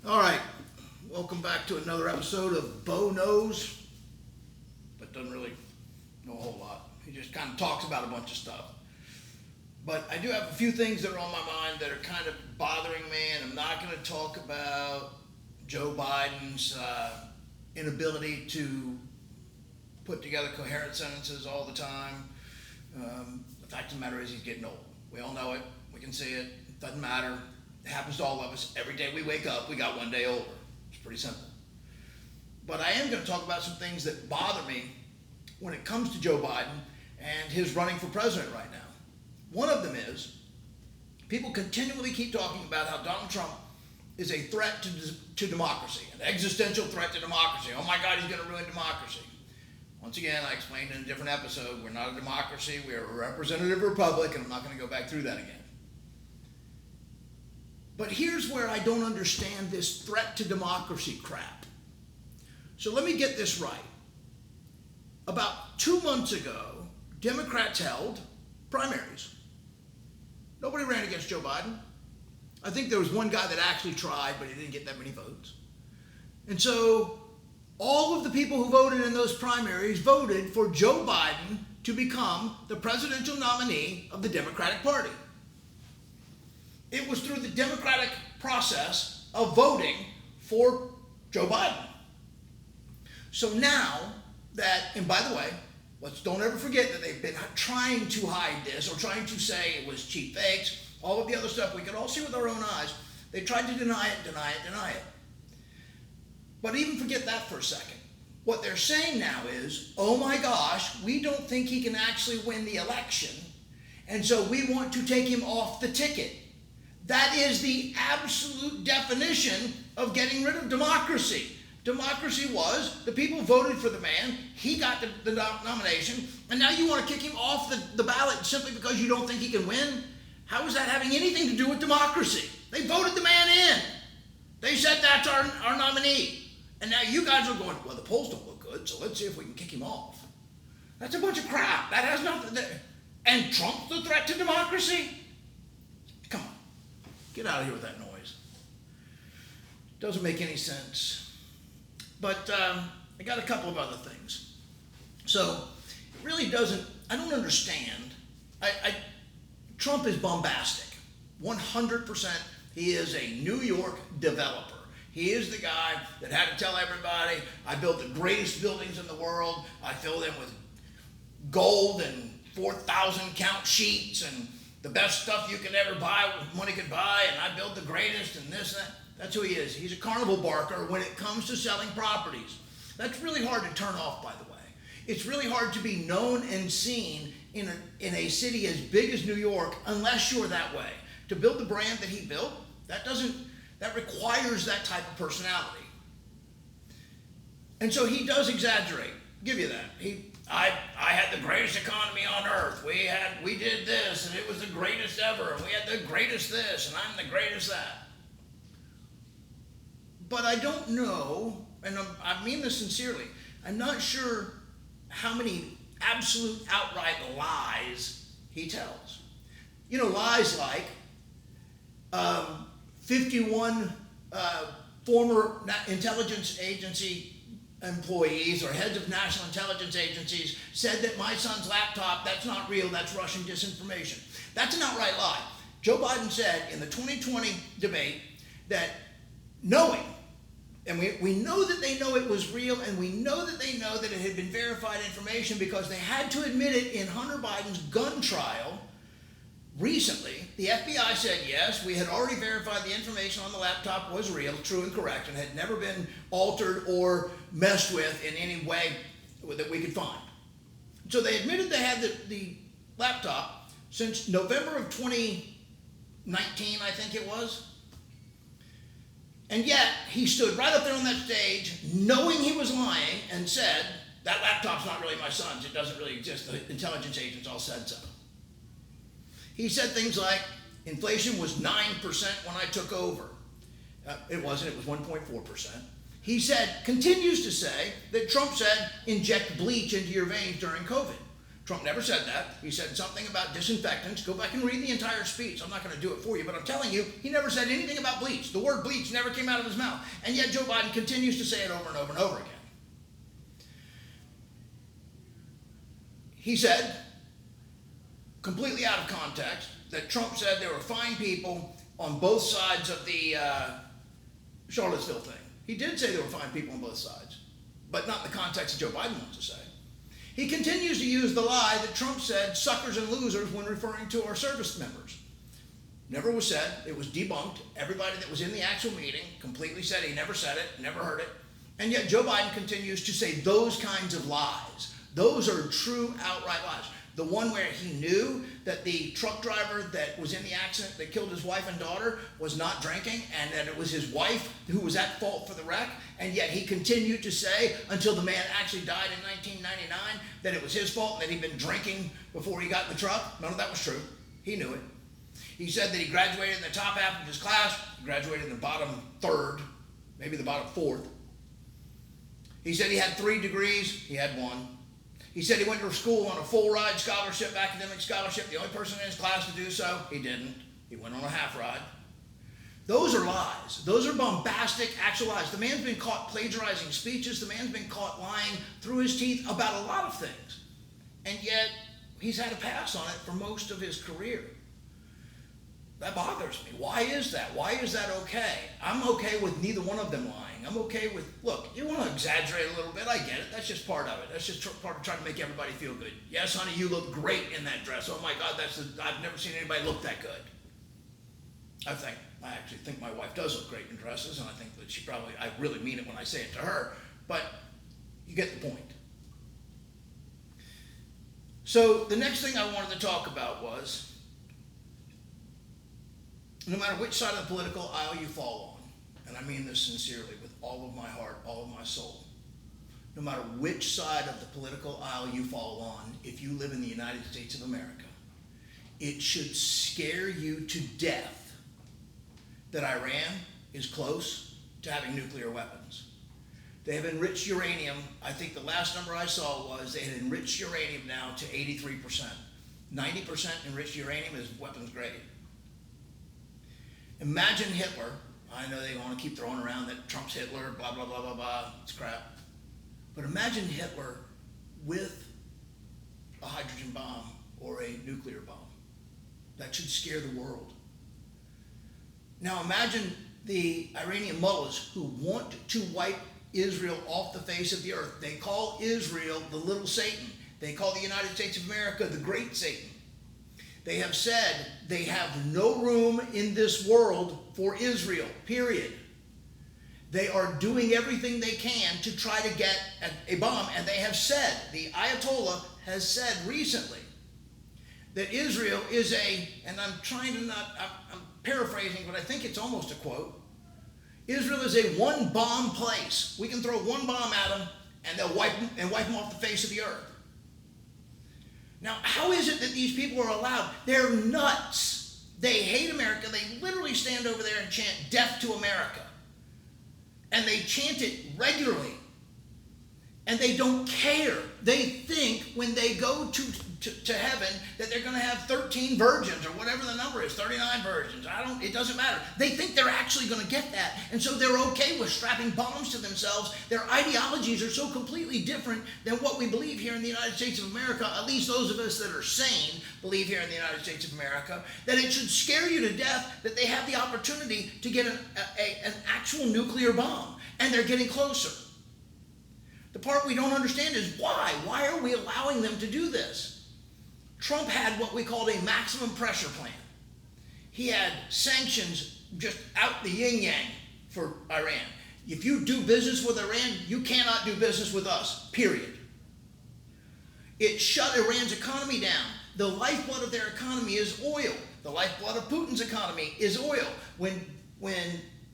All right, welcome back to another episode of Bo Knows, but doesn't really know a whole lot. He just kind of talks about a bunch of stuff. But I do have a few things that are on my mind that are kind of bothering me, and I'm not going to talk about Joe Biden's inability to put together coherent sentences all the time. The fact of the matter is he's getting old. We all know it. We can see it. It doesn't matter. It happens to all of us. Every day we wake up, we got one day older. It's pretty simple. But I am going to talk about some things that bother me when it comes to Joe Biden and his running for president right now. One of them is people continually keep talking about how Donald Trump is a threat to democracy, an existential threat to democracy. Oh my God, he's going to ruin democracy. Once again, I explained in a different episode, we're not a democracy, we're a representative republic, and I'm not going to go back through that again. But here's where I don't understand this threat to democracy crap. So let me get this right. About 2 months ago, Democrats held primaries. Nobody ran against Joe Biden. I think there was one guy that actually tried, but he didn't get that many votes. And so all of the people who voted in those primaries voted for Joe Biden to become the presidential nominee of the Democratic Party. It was through the democratic process of voting for Joe Biden. So now that, and by the way, don't ever forget that they've been trying to hide this or trying to say it was cheap fakes, all of the other stuff we could all see with our own eyes. They tried to deny it. But even forget that for a second. What they're saying now is, oh my gosh, we don't think he can actually win the election, and so we want to take him off the ticket. That is the absolute definition of getting rid of democracy. Democracy was the people voted for the man, he got the nomination, and now you want to kick him off the ballot simply because you don't think he can win? How is that having anything to do with democracy? They voted the man in. They said that's our nominee. And now you guys are going, well, the polls don't look good, so let's see if we can kick him off. That's a bunch of crap. That has nothing to... And Trump's the threat to democracy? Come on. Get out of here with that noise. Doesn't make any sense. But I got a couple of other things. So it really doesn't, I don't understand. Trump is bombastic. 100%. He is a New York developer. He is the guy that had to tell everybody, I built the greatest buildings in the world. I fill them with gold and 4,000 count sheets and the best stuff you could ever buy, money could buy, and I built the greatest and this and that. That's who he is. He's a carnival barker when it comes to selling properties. That's really hard to turn off, by the way. It's really hard to be known and seen in a city as big as New York unless you're that way. To build the brand that he built, that requires that type of personality. And so he does exaggerate. Give you that. I had the greatest economy on earth. We did this, and it was the greatest ever, and we had the greatest this, and I'm the greatest that. But I don't know, and I mean this sincerely, I'm not sure how many absolute outright lies he tells. You know, lies like 51 former intelligence agency employees or heads of national intelligence agencies said that my son's laptop, that's not real, that's Russian disinformation. That's an outright lie. Joe Biden said in the 2020 debate that knowing, and we know that they know it was real, and we know that they know that it had been verified information because they had to admit it in Hunter Biden's gun trial recently. The FBI said, yes, we had already verified the information on the laptop was real, true and correct, and had never been altered or messed with in any way that we could find. So they admitted they had the laptop since November of 2019, I think it was. And yet, he stood right up there on that stage, knowing he was lying, and said, that laptop's not really my son's, it doesn't really exist, the intelligence agents all said so. He said things like, inflation was 9% when I took over. It wasn't, it was 1.4%. He said, continues to say, that Trump said, inject bleach into your veins during COVID. Trump never said that. He said something about disinfectants. Go back and read the entire speech. I'm not going to do it for you, but I'm telling you, he never said anything about bleach. The word bleach never came out of his mouth. And yet Joe Biden continues to say it over and over and over again. He said, completely out of context, that Trump said there were fine people on both sides of the Charlottesville thing. He did say there were fine people on both sides, but not in the context that Joe Biden wants to say. He continues to use the lie that Trump said suckers and losers when referring to our service members. Never was said. It was debunked. Everybody that was in the actual meeting completely said he never said it, never heard it. And yet Joe Biden continues to say those kinds of lies. Those are true outright lies. The one where he knew that the truck driver that was in the accident that killed his wife and daughter was not drinking, and that it was his wife who was at fault for the wreck, and yet he continued to say until the man actually died in 1999 that it was his fault and that he'd been drinking before he got in the truck. None of that was true. He knew it. He said that he graduated in the top half of his class. He graduated in the bottom third, maybe the bottom fourth. He said he had 3 degrees. He had 1. He said he went to school on a full-ride scholarship, academic scholarship, the only person in his class to do so. He didn't. He went on a half-ride. Those are lies. Those are bombastic, actual lies. The man's been caught plagiarizing speeches. The man's been caught lying through his teeth about a lot of things. And yet, he's had a pass on it for most of his career. That bothers me. Why is that? Why is that okay? I'm okay with neither one of them lying. I'm okay with, look, you want to exaggerate a little bit, I get it. That's just part of it. That's just part of trying to make everybody feel good. Yes, honey, you look great in that dress. Oh my God, I've never seen anybody look that good. I actually think my wife does look great in dresses, and I think that I really mean it when I say it to her, but you get the point. So the next thing I wanted to talk about was, no matter which side of the political aisle you fall on, and I mean this sincerely with all of my heart, all of my soul, no matter which side of the political aisle you fall on, if you live in the United States of America, it should scare you to death that Iran is close to having nuclear weapons. They have enriched uranium. I think the last number I saw was they had enriched uranium now to 83%. 90% enriched uranium is weapons grade. Imagine Hitler. I know they want to keep throwing around that Trump's Hitler, blah, blah, blah, blah, blah. It's crap. But imagine Hitler with a hydrogen bomb or a nuclear bomb. That should scare the world. Now imagine the Iranian mullahs who want to wipe Israel off the face of the earth. They call Israel the little Satan. They call the United States of America the great Satan. They have said they have no room in this world for Israel, period. They are doing everything they can to try to get a bomb, and they have said, the Ayatollah has said recently, that Israel is and I'm trying to I'm paraphrasing, but I think it's almost a quote, Israel is a one-bomb place. We can throw one bomb at them, and they'll wipe them off the face of the earth. Now, how is it that these people are allowed? They're nuts. They hate America. They literally stand over there and chant death to America. And they chant it regularly. And they don't care. They think when they go to heaven that they're going to have 13 virgins or whatever the number is, 39 virgins. It doesn't matter. They think they're actually going to get that. And so they're okay with strapping bombs to themselves. Their ideologies are so completely different than what we believe here in the United States of America, at least those of us that are sane believe here in the United States of America, that it should scare you to death that they have the opportunity to get an actual nuclear bomb. And they're getting closer. The part we don't understand is why. Why are we allowing them to do this? Trump had what we called a maximum pressure plan. He had sanctions just out the yin-yang for Iran. If you do business with Iran, you cannot do business with us, period. It shut Iran's economy down. The lifeblood of their economy is oil. The lifeblood of Putin's economy is oil. When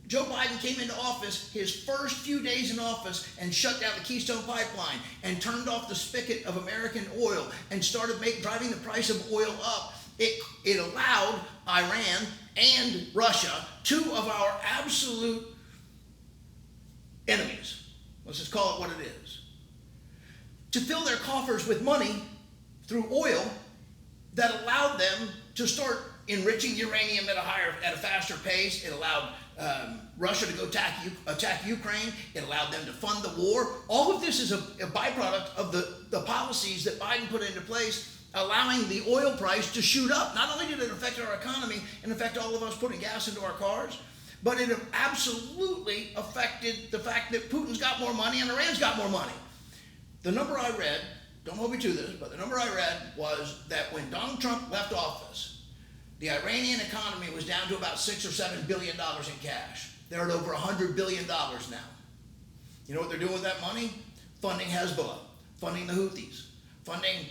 Joe Biden came into office, his first few days in office, and shut down the Keystone Pipeline and turned off the spigot of American oil and started driving the price of oil up, it allowed Iran and Russia, two of our absolute enemies, let's just call it what it is, to fill their coffers with money through oil that allowed them to start enriching uranium at a faster pace. It allowed Russia to go attack Ukraine. It allowed them to fund the war. All of this is a byproduct of the policies that Biden put into place, allowing the oil price to shoot up. Not only did it affect our economy and affect all of us putting gas into our cars, but it absolutely affected the fact that Putin's got more money and Iran's got more money. The number I read, don't hold me to this, but the number I read was that when Donald Trump left office, the Iranian economy was down to about $6 or $7 billion in cash. They're at over $100 billion now. You know what they're doing with that money? Funding Hezbollah, funding the Houthis, funding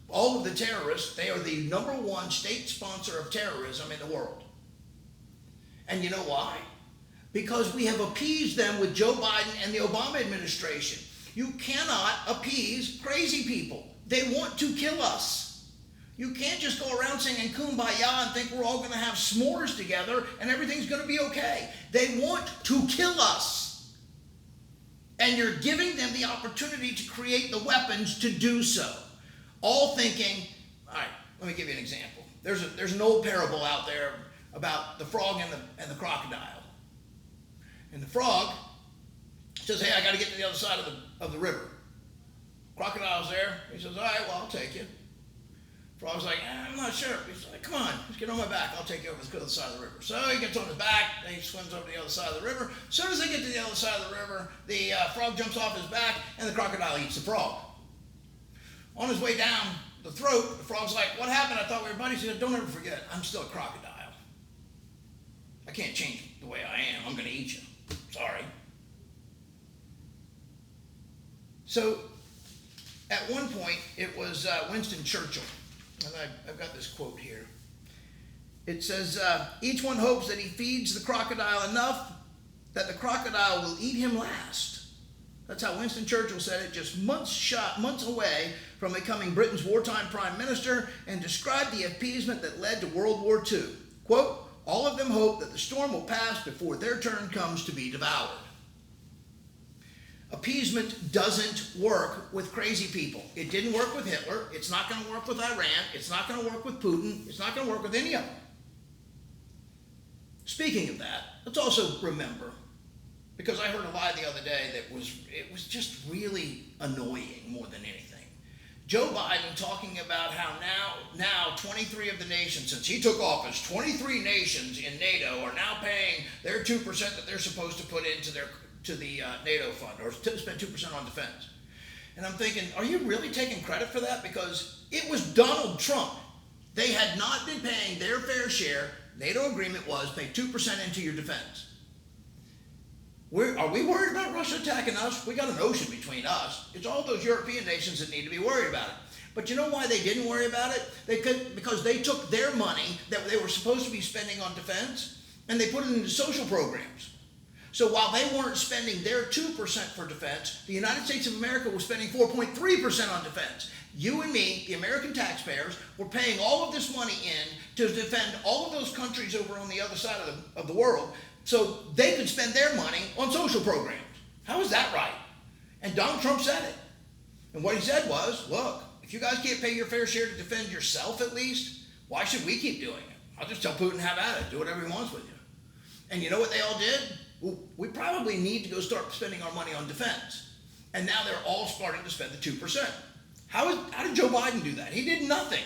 all of the terrorists. They are the number one state sponsor of terrorism in the world. And you know why? Because we have appeased them with Joe Biden and the Obama administration. You cannot appease crazy people. They want to kill us. You can't just go around singing Kumbaya and think we're all going to have s'mores together and everything's going to be okay. They want to kill us. And you're giving them the opportunity to create the weapons to do so. All thinking, all right, let me give you an example. There's an old parable out there about the frog and the crocodile. And the frog says, hey, I got to get to the other side of the river. Crocodile's there. He says, all right, well, I'll take you. Frog's like, I'm not sure. He's like, come on, just get on my back. I'll take you over to the other side of the river. So he gets on his back, then he swims over to the other side of the river. As soon as they get to the other side of the river, the frog jumps off his back, and the crocodile eats the frog. On his way down the throat, the frog's like, what happened? I thought we were buddies. He said, don't ever forget, I'm still a crocodile. I can't change the way I am. I'm going to eat you. Sorry. So, at one point, it was Winston Churchill, and I've got this quote here. It says, each one hopes that he feeds the crocodile enough that the crocodile will eat him last. That's how Winston Churchill said it, just months away from becoming Britain's wartime prime minister, and described the appeasement that led to World War II. Quote, all of them hope that the storm will pass before their turn comes to be devoured. Appeasement doesn't work with crazy people. It didn't work with Hitler. It's not going to work with Iran. It's not going to work with Putin. It's not going to work with any of them. Speaking of that, let's also remember, because I heard a lie the other day that it was just really annoying more than anything. Joe Biden talking about how now 23 of the nations, since he took office, 23 nations in NATO are now paying their 2% that they're supposed to put into the NATO fund, or to spend 2% on defense. And I'm thinking, are you really taking credit for that? Because it was Donald Trump. They had not been paying their fair share. NATO agreement was pay 2% into your defense. Are we worried about Russia attacking us? We got an ocean between us. It's all those European nations that need to be worried about it. But you know why they didn't worry about it? Because they took their money that they were supposed to be spending on defense and they put it into social programs. So while they weren't spending their 2% for defense, the United States of America was spending 4.3% on defense. You and me, the American taxpayers, were paying all of this money in to defend all of those countries over on the other side of the world, so they could spend their money on social programs. How is that right? And Donald Trump said it. And what he said was, look, if you guys can't pay your fair share to defend yourself at least, why should we keep doing it? I'll just tell Putin, have at it. Do whatever he wants with you. And you know what they all did? Well, we probably need to go start spending our money on defense. And now they're all starting to spend the 2%. How did Joe Biden do that? He did nothing.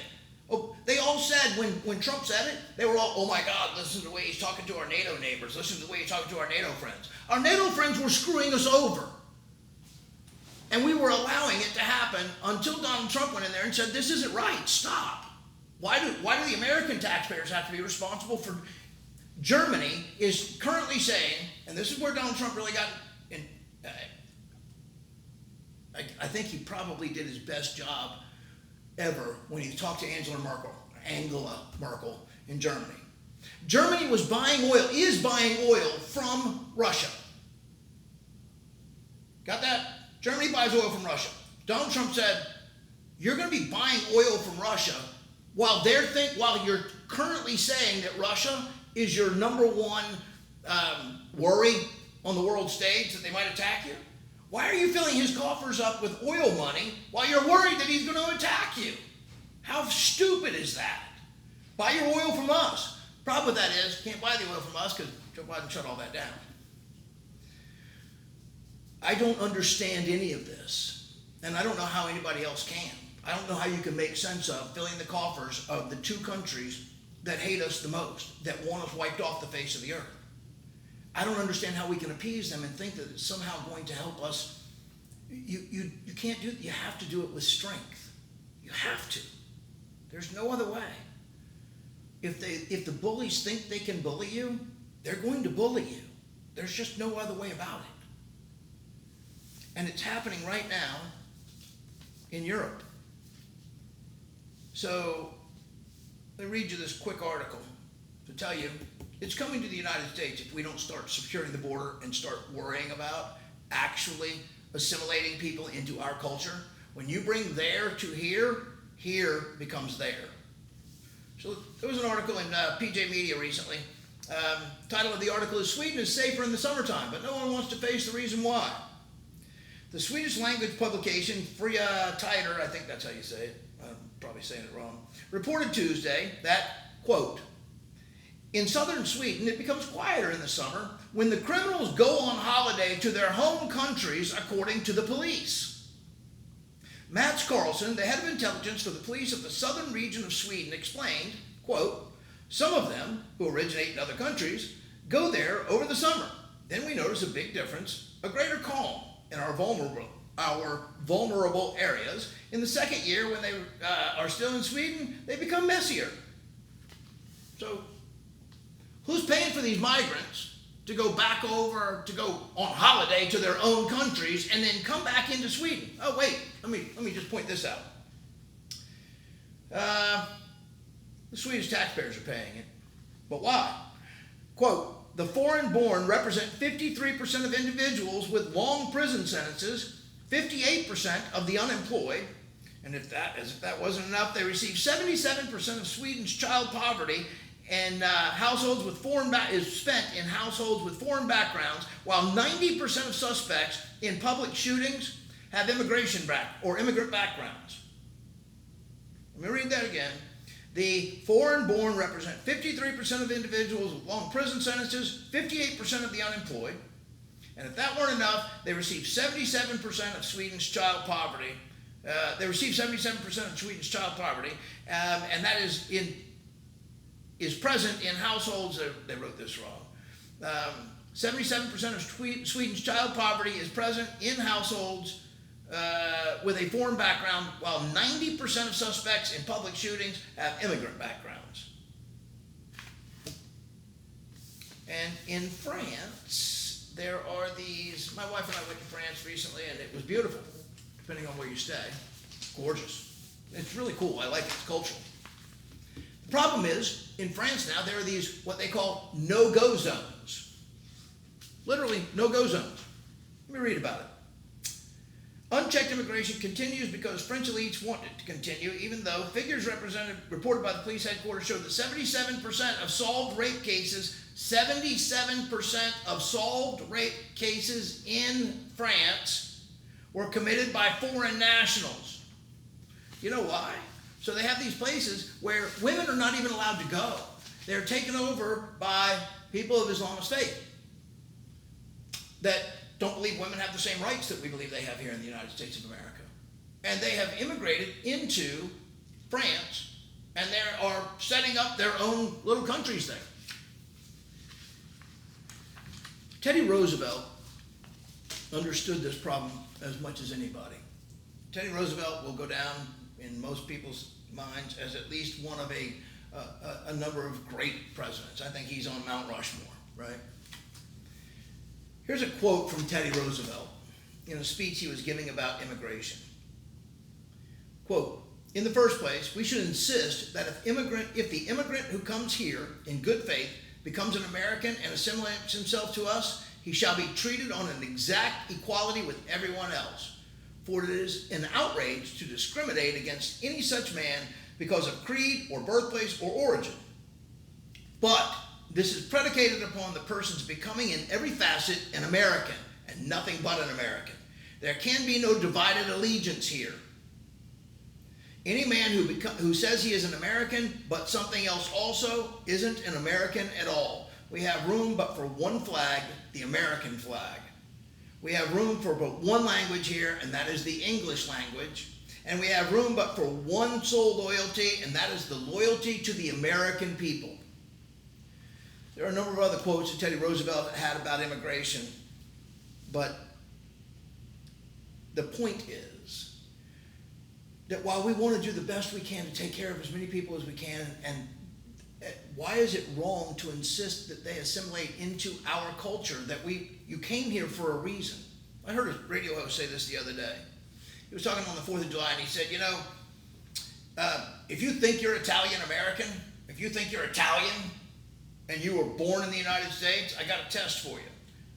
Oh, they all said, when Trump said it, they were all, oh my God, listen to the way he's talking to our NATO neighbors. Listen to the way he's talking to our NATO friends. Our NATO friends were screwing us over. And we were allowing it to happen until Donald Trump went in there and said, this isn't right, stop. Why do the American taxpayers have to be responsible for? Germany is currently saying, and this is where Donald Trump really got in, I think he probably did his best job ever when he talked to Angela Merkel in Germany. Germany is buying oil from Russia. Got that? Germany buys oil from Russia. Donald Trump said, you're going to be buying oil from Russia while you're currently saying that Russia is your number one worry on the world stage, that they might attack you. Why are you filling his coffers up with oil money while you're worried that he's going to attack you? How stupid is that? Buy your oil from us. Problem with that is, you can't buy the oil from us because Joe Biden shut all that down. I don't understand any of this, and I don't know how anybody else can. I don't know how you can make sense of filling the coffers of the two countries that hate us the most, that want us wiped off the face of the earth. I don't understand how we can appease them and think that it's somehow going to help us. You can't do it. You have to do it with strength. You have to. There's no other way. If the bullies think they can bully you, they're going to bully you. There's just no other way about it. And it's happening right now in Europe. So let me read you this quick article to tell you it's coming to the United States if we don't start securing the border and start worrying about actually assimilating people into our culture. When you bring there to here, here becomes there. So there was an article in PJ Media recently. Title of the article is "Sweden is safer in the summertime, but no one wants to face the reason why." The Swedish language publication Fria Tider, I think that's how you say it, I'm probably saying it wrong, reported Tuesday that, quote, "In southern Sweden, it becomes quieter in the summer when the criminals go on holiday to their home countries, according to the police." Mats Carlson, the head of intelligence for the police of the southern region of Sweden, explained, quote, "Some of them, who originate in other countries, go there over the summer. Then we notice a big difference, a greater calm in our vulnerable areas. In the second year, when they are still in Sweden, they become messier." So, who's paying for these migrants to go back over, to go on holiday to their own countries and then come back into Sweden? Oh, wait, let me just point this out. The Swedish taxpayers are paying it. But why? Quote, "The foreign-born represent 53% of individuals with long prison sentences, 58% of the unemployed, and as if that wasn't enough, they receive 77% of Sweden's child poverty and households with is spent in households with foreign backgrounds, while 90% of suspects in public shootings have immigrant backgrounds." Let me read that again. The foreign-born represent 53% of individuals with long prison sentences, 58% of the unemployed, and if that weren't enough, they receive 77% of Sweden's child poverty. And that is present in households. They wrote this wrong. 77% of Sweden's child poverty is present in households with a foreign background, while 90% of suspects in public shootings have immigrant backgrounds. And in France, there are these. My wife and I went to France recently, and it was beautiful, depending on where you stay. Gorgeous. It's really cool. I like it. It's cultural. The problem is, in France now, there are these, what they call no-go zones. Literally, no-go zones. Let me read about it. Unchecked immigration continues because French elites want it to continue, even though figures reported by the police headquarters show that 77% of solved rape cases in France were committed by foreign nationals. You know why? So they have these places where women are not even allowed to go. They're taken over by people of Islamist faith that don't believe women have the same rights that we believe they have here in the United States of America. And they have immigrated into France, and they are setting up their own little countries there. Teddy Roosevelt understood this problem as much as anybody. Teddy Roosevelt will go down in most people's minds as at least one of a number of great presidents. I think he's on Mount Rushmore, right? Here's a quote from Teddy Roosevelt in a speech he was giving about immigration. Quote, "In the first place, we should insist that if the immigrant who comes here in good faith becomes an American and assimilates himself to us, he shall be treated on an exact equality with everyone else. For it is an outrage to discriminate against any such man because of creed or birthplace or origin. But this is predicated upon the person's becoming in every facet an American and nothing but an American. There can be no divided allegiance here. Any man who says he is an American but something else also isn't an American at all. We have room but for one flag, the American flag. We have room for but one language here, and that is the English language. And we have room but for one sole loyalty, and that is the loyalty to the American people. There are a number of other quotes that Teddy Roosevelt had about immigration, but the point is that while we want to do the best we can to take care of as many people as we can, and why is it wrong to insist that they assimilate into our culture, that you came here for a reason? I heard a radio host say this the other day. He was talking on the 4th of July, and he said, if you think you're Italian American, if you think you're Italian and you were born in the United States, I got a test for you.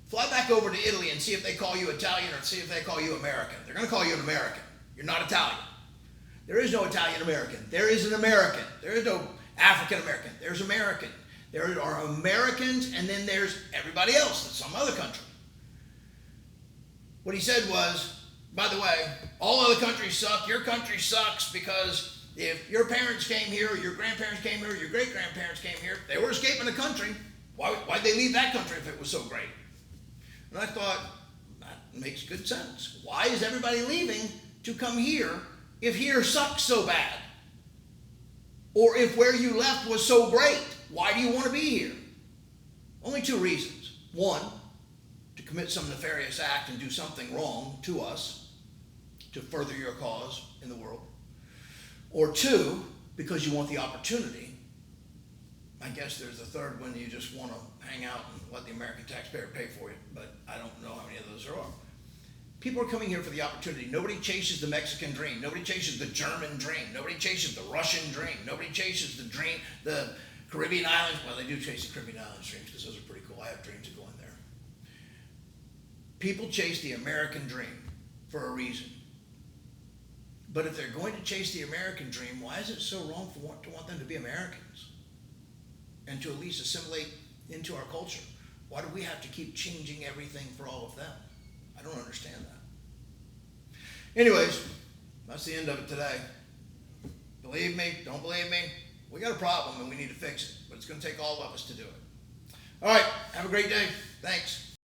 Fly back over to Italy and see if they call you Italian or see if they call you American. They're going to call you an American. You're not Italian. There is no Italian American. There is an American. There is no African American. There's American. There are Americans, and then there's everybody else in some other country. What he said was, by the way, all other countries suck. Your country sucks because if your parents came here, or your grandparents came here, or your great-grandparents came here, they were escaping the country. Why'd they leave that country if it was so great? And I thought, that makes good sense. Why is everybody leaving to come here if here sucks so bad? Or if where you left was so great, why do you want to be here? Only 2 reasons. 1, to commit some nefarious act and do something wrong to us to further your cause in the world. Or 2, because you want the opportunity. I guess there's a third one, you just want to hang out and let the American taxpayer pay for you, but I don't know how many of those there are. People are coming here for the opportunity. Nobody chases the Mexican dream. Nobody chases the German dream. Nobody chases the Russian dream. Nobody chases the dream, the Caribbean islands. Well, they do chase the Caribbean islands dreams because those are pretty cool. I have dreams of going there. People chase the American dream for a reason. But if they're going to chase the American dream, why is it so wrong to want them to be Americans and to at least assimilate into our culture? Why do we have to keep changing everything for all of them? I don't understand that. Anyways, that's the end of it today. Believe me, don't believe me, we got a problem and we need to fix it. But it's going to take all of us to do it. All right, have a great day. Thanks.